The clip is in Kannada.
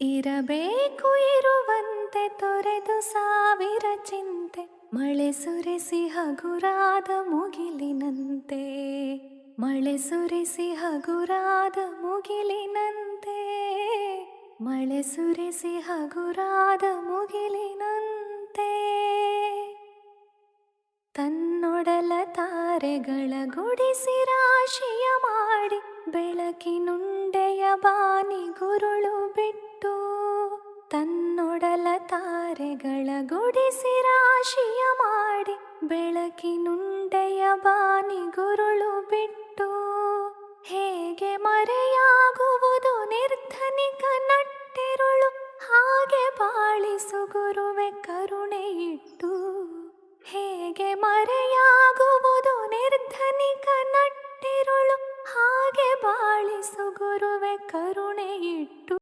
ಇರಬೇಕು ಇರುವಂತೆ ತೊರೆದು ಸಾವಿರ ಚಿಂತೆ, ಮಳೆ ಸುರಿಸಿ ಹಗುರಾದ ಮುಗಿಲಿನಂತೆ, ಮಳೆ ಸುರಿಸಿ ಹಗುರಾದ ಮುಗಿಲಿನಂತೆ, ಮಳೆ ಸುರಿಸಿ ಹಗುರಾದ ಮುಗಿಲಿನಂತೆ. ತನ್ನೊಡಲ ತಾರೆಗಳ ಗುಡಿಸಿ ರಾಶಿಯ ಮಾಡಿ, ಬೆಳಕಿನುಂಡೆಯ ಬಾನಿ ಗುರುಳು ಬಿಟ್ಟು, ತನ್ನೊಡಲ ತಾರೆಗಳ ಗುಡಿಸಿ ರಾಶಿಯ ಮಾಡಿ, ಬೆಳಕಿನುಂಡೆಯ ಬಾನಿ ಗುರುಳು ಬಿಟ್ಟು, ಹೇಗೆ ಮರೆಯಾಗುವುದೋ